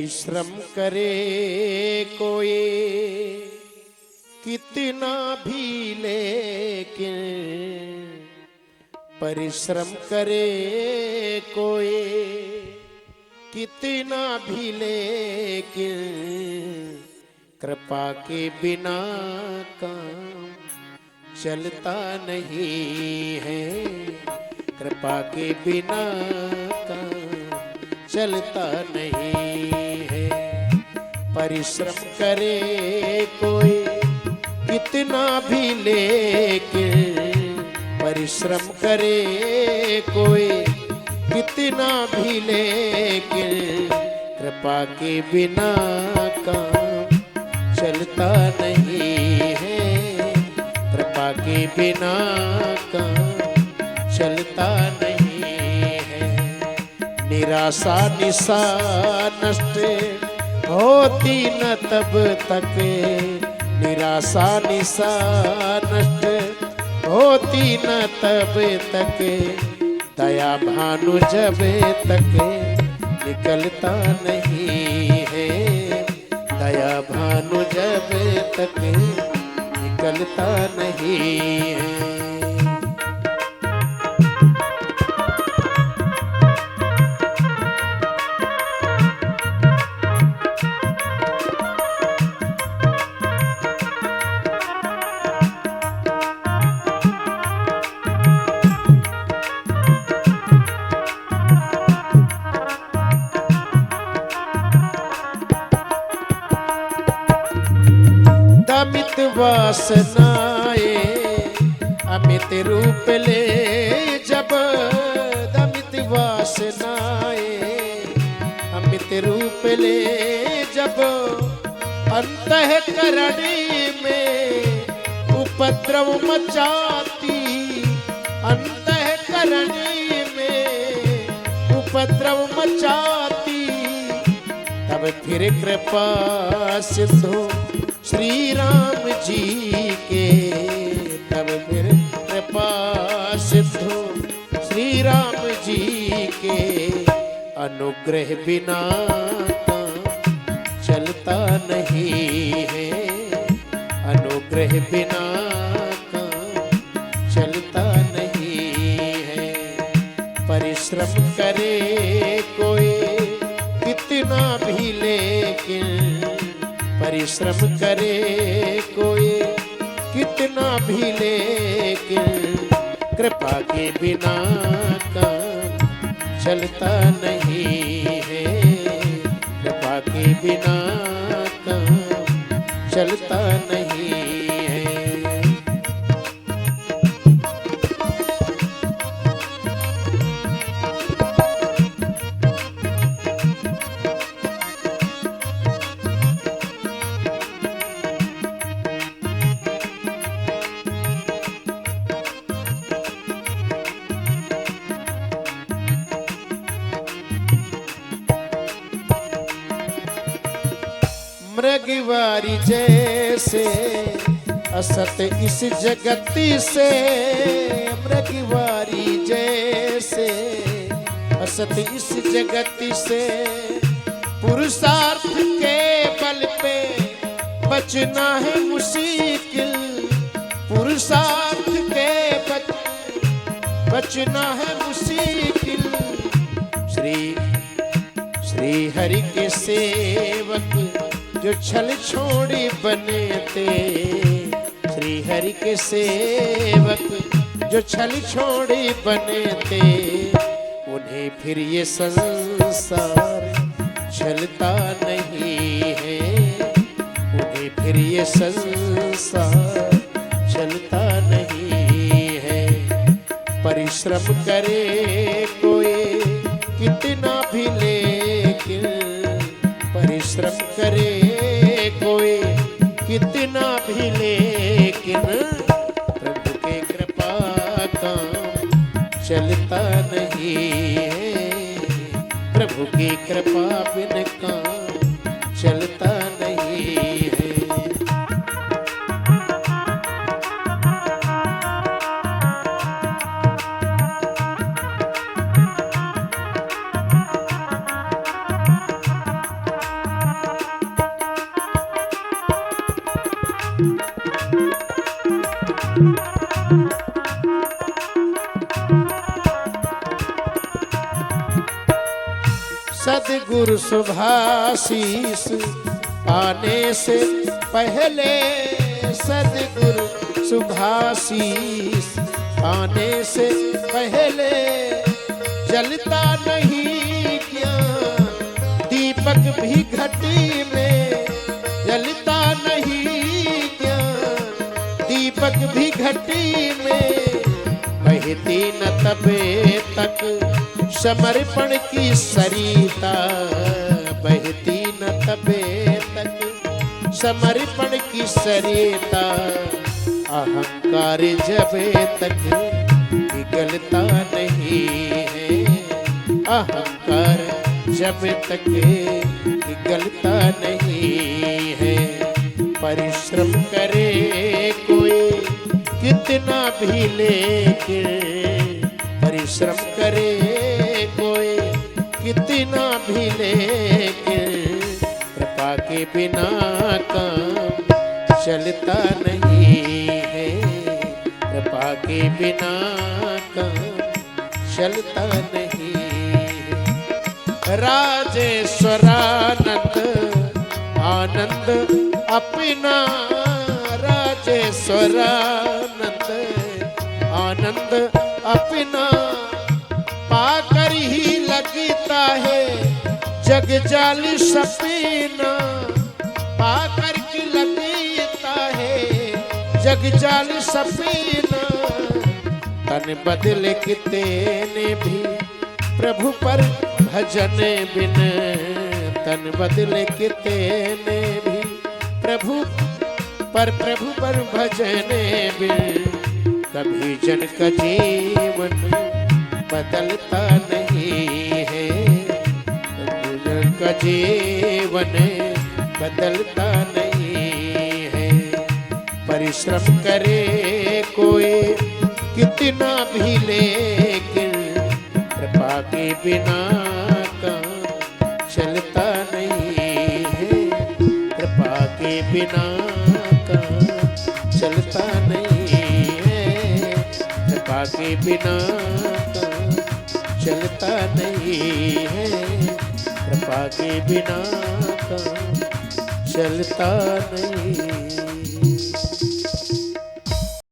परिश्रम करे कोई कितना भी लेकिन परिश्रम करे कोई कितना भी लेकिन कृपा के बिना काम चलता नहीं है। कृपा के बिना काम चलता नहीं है। परिश्रम करे कोई कितना भी लेकिन परिश्रम करे कोई कितना भी लेकिन कृपा के बिना काम चलता नहीं है। कृपा के बिना काम चलता नहीं है। निराशा निशा नष्ट होती न तब तक निराशा निशा नष्ट होती न तब तक दया भानु जब तक निकलता नहीं है। दया भानु जब तक निकलता नहीं है। अमित वासनाए अमित रूप ले जब अमित वासनाए अमित रूप ले जब अंतःकरण में उपद्रव मचाती अंतःकरण में उपद्रव मचाती तब फिर कृपा सिंधु श्री राम जी के तब फिर कृपा सिंधु श्री राम जी के अनुग्रह बिना काम चलता नहीं है। अनुग्रह बिना काम चलता नहीं है। परिश्रम करे कोई कितना भी लेकिन परिश्रम करे कोई कितना भी लेकिन कृपा के बिना काम चलता नहीं है। कृपा के बिना काम चलता नहीं है। मृगवारी जैसे असत इस जगती से मृगवारी जैसे असत इस जगती से पुरुषार्थ के बल पे बचना है मुश्किल। पुरुषार्थ के बचना है मुश्किल। श्री हरि के सेवक जो छल छोड़ी बने थे श्री हरि के सेवक जो छल छोड़ी बने थे उन्हें फिर ये संसार चलता नहीं है। उन्हें फिर ये संसार चलता नहीं है। परिश्रम करे कोई कितना भी लेकिन परिश्रम करे कोई कितना भी लेकिन प्रभु के कृपा काम चलता नहीं है। प्रभु की कृपा बिन काम चलता नहीं है। सदगुरु शुभाशीष पाने से पहले, सदगुरु शुभाशीष पाने से पहले जलता नहीं ज्ञान दीपक भी घटी में, जलता नहीं ज्ञान दीपक भी घटी में। बहती न तबे तक समर्पण की सरिता, बहती न तबे तक समर्पण की सरिता। अहंकार जबे तक पिघलता नहीं है, अहंकार जब तक पिघलता नहीं है। परिश्रम करे कोई कितना भी लेके, परिश्रम करे कोई कितना भी लेके, कृपा के बिना काम चलता नहीं है, कृपा के बिना काम चलता नहीं है। राजेश्वरानंद आनंद अपना, राजेश्वरानंद आनंद अपना पाकर ही लगता है जग जाली सपना, पाकर की लगता है जग जाली सपना। तन बदले कितने भी प्रभु पर भजन बिन, तन बदले कितने भी प्रभु पर भजन बिन। कभी जन का जीवन बदलता नहीं है, कभी जन का जीवन बदलता नहीं है। परिश्रम करे कोई कितना भी लेकिन, कृपा के बिना काम चलता नहीं है, कृपा के बिना काम चलता नहीं है, कृपा के बिना काम चलता नहीं है, कृपा के बिना काम चलता नहीं।